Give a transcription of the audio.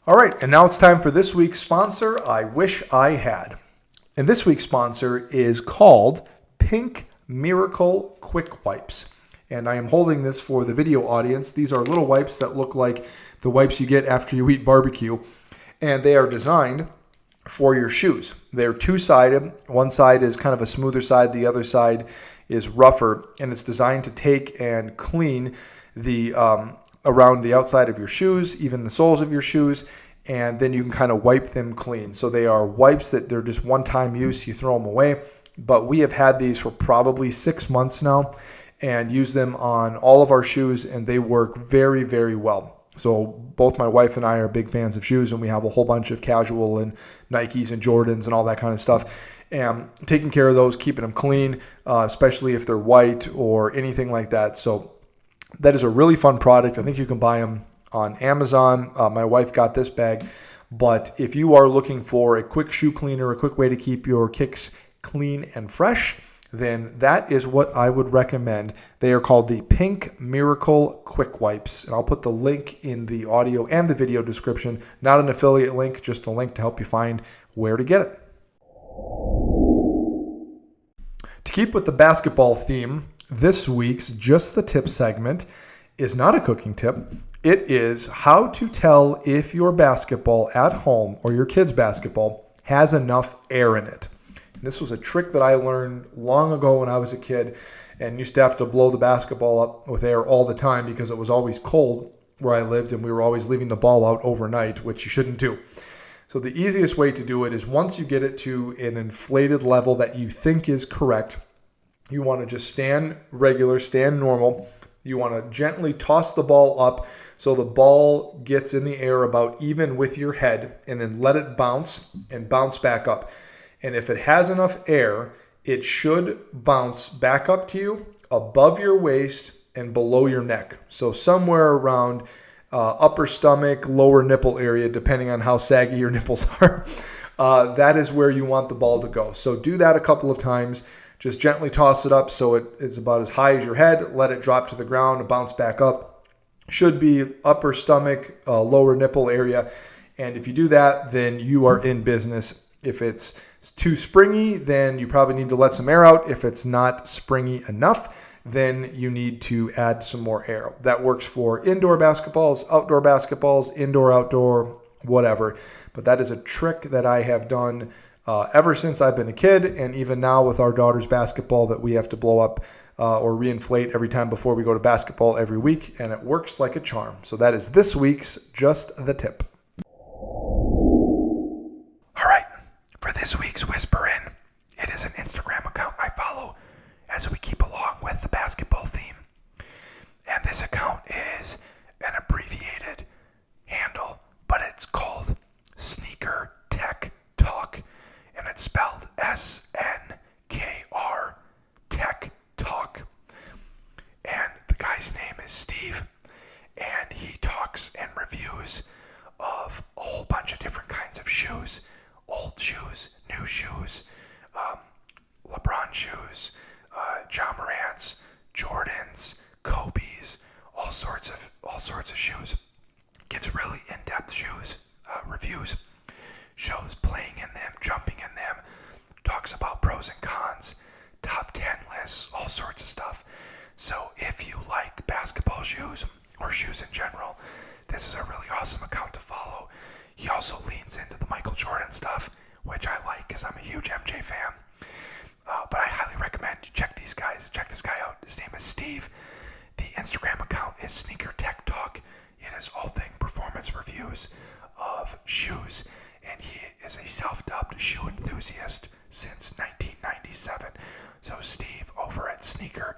All right, and now it's time for this week's sponsor, I Wish I Had. And this week's sponsor is called Pink Miracle Quick Wipes. And I am holding this for the video audience. These are little wipes that look like the wipes you get after you eat barbecue. And they are designed for your shoes. They're two-sided. One side is kind of a smoother side. The other side is rougher. And it's designed to take and clean the around the outside of your shoes, even the soles of your shoes, and then you can kind of wipe them clean. So they are wipes that they're just one-time use. You throw them away. But we have had these for probably 6 months now and use them on all of our shoes, and they work very, very well. So both my wife and I are big fans of shoes, and we have a whole bunch of casual and Nikes and Jordans and all that kind of stuff. And taking care of those, keeping them clean, especially if they're white or anything like that. So that is a really fun product. I think you can buy them on Amazon. My wife got this bag. But if you are looking for a quick shoe cleaner, a quick way to keep your kicks clean and fresh, then that is what I would recommend. They are called the Pink Miracle Quick Wipes. And I'll put the link in the audio and the video description. Not an affiliate link, just a link to help you find where to get it. To keep with the basketball theme, this week's Just the Tip segment is not a cooking tip. It is how to tell if your basketball at home or your kid's basketball has enough air in it. This was a trick that I learned long ago when I was a kid and used to have to blow the basketball up with air all the time because it was always cold where I lived and we were always leaving the ball out overnight, which you shouldn't do. So the easiest way to do it is once you get it to an inflated level that you think is correct, you want to just stand regular, stand normal. You want to gently toss the ball up so the ball gets in the air about even with your head, and then let it bounce and bounce back up. And if it has enough air, it should bounce back up to you above your waist and below your neck. So somewhere around upper stomach, lower nipple area, depending on how saggy your nipples are. That is where you want the ball to go. So do that a couple of times. Just gently toss it up so it's about as high as your head. Let it drop to the ground and bounce back up. Should be upper stomach, lower nipple area. And if you do that, then you are in business. If it's too springy, then you probably need to let some air out. If it's not springy enough, then you need to add some more air. That works for indoor basketballs, indoor, outdoor, whatever. But that is a trick that I have done ever since I've been a kid, and even now with our daughter's basketball that we have to blow up or reinflate every time before we go to basketball every week, and it works like a charm. So that is this week's Just the Tip. All right, for this week's Whisper In, it is an Instagram account I follow as we keep along with the basketball theme. And this account is an abbreviated handle, but it's called Sneaker Tech Talk. And it's spelled SNKR Tech Talk. And the guy's name is Steve. And he talks and reviews of a whole bunch of different kinds of shoes. Old shoes, new shoes, LeBron shoes, John Morant's, Jordans, Kobe's, all sorts of shoes. Gives really in-depth reviews. Shows playing in them, jumping in them, talks about pros and cons, top 10 lists, all sorts of stuff. So if you like basketball shoes or shoes in general, this is a really awesome account to follow. He also leans into the Michael Jordan stuff, which I like because I'm a huge MJ fan. But I highly recommend you check this guy out. His name is Steve. The Instagram account is Sneaker Tech Talk. It is all thing performance reviews of shoes. And he is a self-dubbed shoe enthusiast since 1997. So Steve over at Sneaker